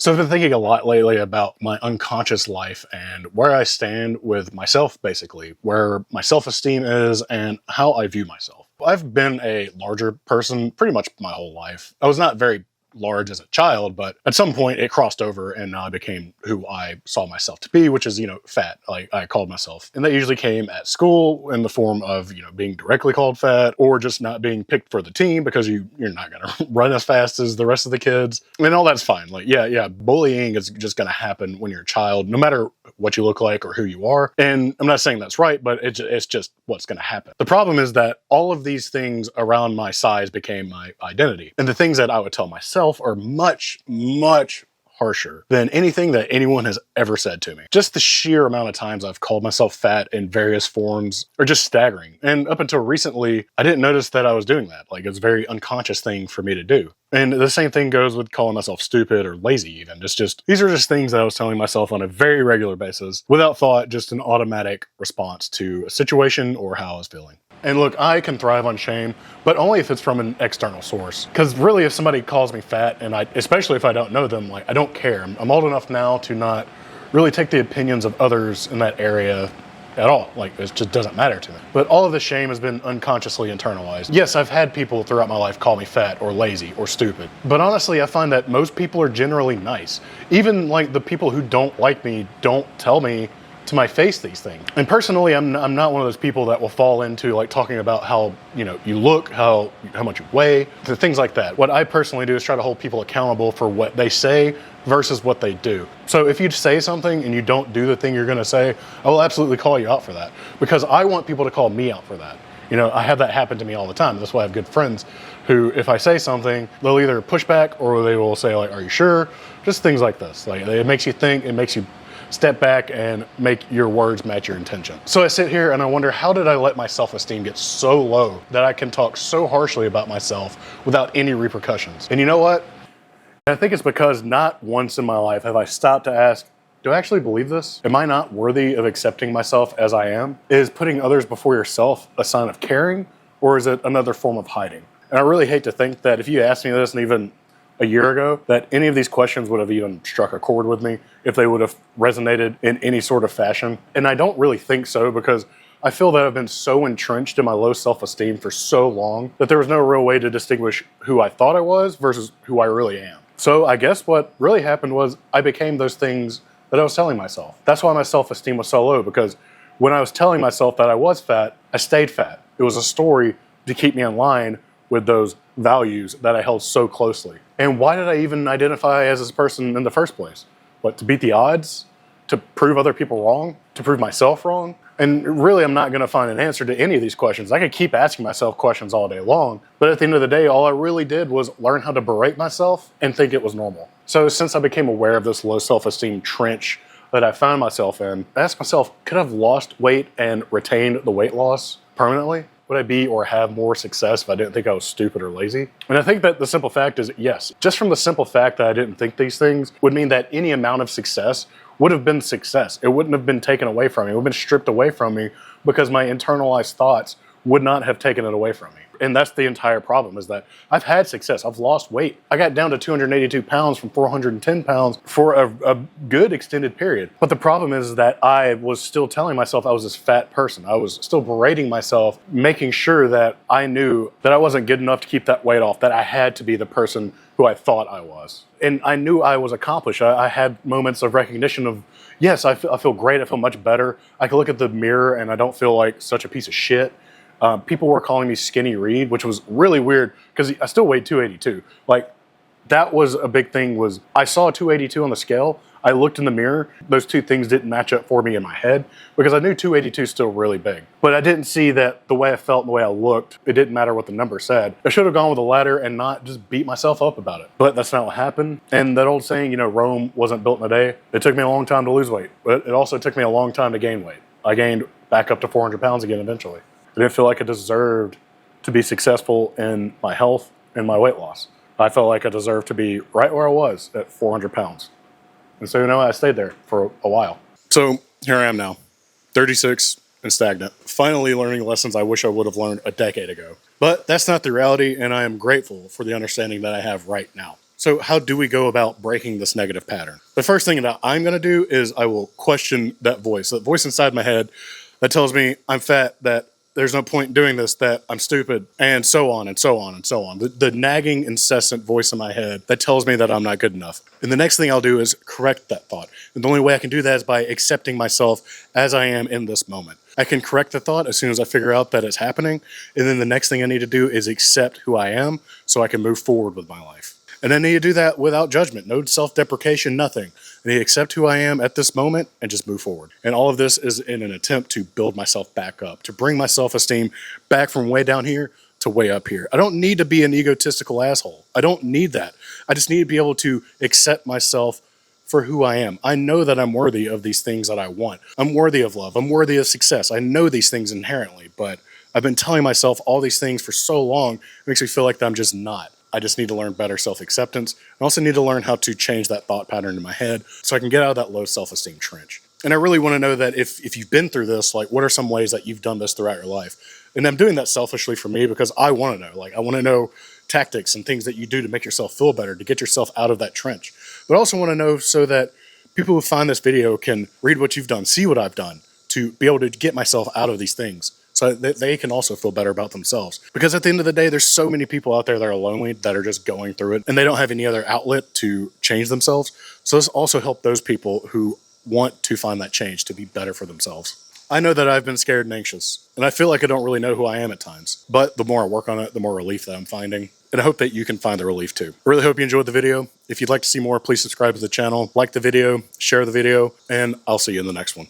So I've been thinking a lot lately about my unconscious life and where I stand with myself, basically, where my self-esteem is and how I view myself. I've been a larger person pretty much my whole life. I was not very large as a child, but at some point it crossed over and now I became who I saw myself to be, which is, fat, like I called myself. And that usually came at school in the form of, being directly called fat or just not being picked for the team because you're not going to run as fast as the rest of the kids. And all that's fine. Like, yeah, bullying is just going to happen when you're a child, no matter what you look like or who you are. And I'm not saying that's right, but it's just what's going to happen. The problem is that all of these things around my size became my identity. And the things that I would tell myself are much, much harsher than anything that anyone has ever said to me. Just the sheer amount of times I've called myself fat in various forms are just staggering. And up until recently, I didn't notice that I was doing that. Like, it's a very unconscious thing for me to do. And the same thing goes with calling myself stupid or lazy even. These are just things that I was telling myself on a very regular basis without thought, just an automatic response to a situation or how I was feeling. And look, I can thrive on shame, but only if it's from an external source. Because really, if somebody calls me fat, and especially if I don't know them, like, I don't care. I'm old enough now to not really take the opinions of others in that area at all. Like, it just doesn't matter to me. But all of the shame has been unconsciously internalized. Yes, I've had people throughout my life call me fat or lazy or stupid. But honestly, I find that most people are generally nice. Even like the people who don't like me don't tell me to my face these things. And personally, I'm not one of those people that will fall into like talking about how you look, how much you weigh, the things like that. What I personally do is try to hold people accountable for what they say versus what they do. So if you say something and you don't do the thing you're going to say, I will absolutely call you out for that, because I want people to call me out for that. I have that happen to me all the time. That's why I have good friends who, if I say something, they'll either push back or they will say like, "Are you sure?" Just things like this. Like, it makes you think, it makes you step back and make your words match your intention. So I sit here and I wonder, how did I let my self-esteem get so low that I can talk so harshly about myself without any repercussions? And you know what? I think it's because not once in my life have I stopped to ask, do I actually believe this? Am I not worthy of accepting myself as I am? Is putting others before yourself a sign of caring, or is it another form of hiding? And I really hate to think that if you asked me this, and even a year ago, that any of these questions would have even struck a chord with me, if they would have resonated in any sort of fashion. And I don't really think so, because I feel that I've been so entrenched in my low self-esteem for so long that there was no real way to distinguish who I thought I was versus who I really am. So I guess what really happened was I became those things that I was telling myself. That's why my self-esteem was so low, because when I was telling myself that I was fat, I stayed fat. It was a story to keep me in line with those values that I held so closely. And why did I even identify as this person in the first place? What, to beat the odds? To prove other people wrong? To prove myself wrong? And really, I'm not going to find an answer to any of these questions. I could keep asking myself questions all day long, but at the end of the day, all I really did was learn how to berate myself and think it was normal. So since I became aware of this low self-esteem trench that I found myself in, I asked myself, could I have lost weight and retained the weight loss permanently? Would I be or have more success if I didn't think I was stupid or lazy? And I think that the simple fact is yes. Just from the simple fact that I didn't think these things would mean that any amount of success would have been success. It wouldn't have been taken away from me. It would have been stripped away from me because my internalized thoughts would not have taken it away from me. And that's the entire problem, is that I've had success. I've lost weight. I got down to 282 pounds from 410 pounds for a good extended period. But the problem is that I was still telling myself I was this fat person. I was still berating myself, making sure that I knew that I wasn't good enough to keep that weight off, that I had to be the person who I thought I was. And I knew I was accomplished. I had moments of recognition of, yes, I feel great. I feel much better. I can look at the mirror and I don't feel like such a piece of shit. People were calling me Skinny Reed, which was really weird because I still weighed 282. Like, that was a big thing. Was I saw 282 on the scale. I looked in the mirror. Those two things didn't match up for me in my head because I knew 282 is still really big. But I didn't see that the way I felt and the way I looked, it didn't matter what the number said. I should have gone with a ladder and not just beat myself up about it. But that's not what happened. And that old saying, Rome wasn't built in a day. It took me a long time to lose weight, but it also took me a long time to gain weight. I gained back up to 400 pounds again eventually. I didn't feel like I deserved to be successful in my health and my weight loss. I felt like I deserved to be right where I was at 400 pounds. And so, I stayed there for a while. So here I am now, 36 and stagnant, finally learning lessons I wish I would have learned a decade ago. But that's not the reality, and I am grateful for the understanding that I have right now. So how do we go about breaking this negative pattern? The first thing that I'm going to do is I will question that voice inside my head that tells me I'm fat, that there's no point in doing this, that I'm stupid, and so on and so on and so on. The nagging, incessant voice in my head that tells me that I'm not good enough. And the next thing I'll do is correct that thought. And the only way I can do that is by accepting myself as I am in this moment. I can correct the thought as soon as I figure out that it's happening. And then the next thing I need to do is accept who I am so I can move forward with my life. And I need to do that without judgment, no self-deprecation, nothing. I need to accept who I am at this moment and just move forward. And all of this is in an attempt to build myself back up, to bring my self-esteem back from way down here to way up here. I don't need to be an egotistical asshole. I don't need that. I just need to be able to accept myself for who I am. I know that I'm worthy of these things that I want. I'm worthy of love. I'm worthy of success. I know these things inherently, but I've been telling myself all these things for so long, it makes me feel like that I'm just not. I just need to learn better self-acceptance. I also need to learn how to change that thought pattern in my head so I can get out of that low self-esteem trench. And I really want to know that if you've been through this, like, what are some ways that you've done this throughout your life? And I'm doing that selfishly for me because I want to know. Like, I want to know tactics and things that you do to make yourself feel better, to get yourself out of that trench. But I also want to know so that people who find this video can read what you've done, see what I've done, to be able to get myself out of these things, so that they can also feel better about themselves. Because at the end of the day, there's so many people out there that are lonely, that are just going through it, and they don't have any other outlet to change themselves. So this also helps those people who want to find that change, to be better for themselves. I know that I've been scared and anxious, and I feel like I don't really know who I am at times. But the more I work on it, the more relief that I'm finding. And I hope that you can find the relief too. I really hope you enjoyed the video. If you'd like to see more, please subscribe to the channel, like the video, share the video, and I'll see you in the next one.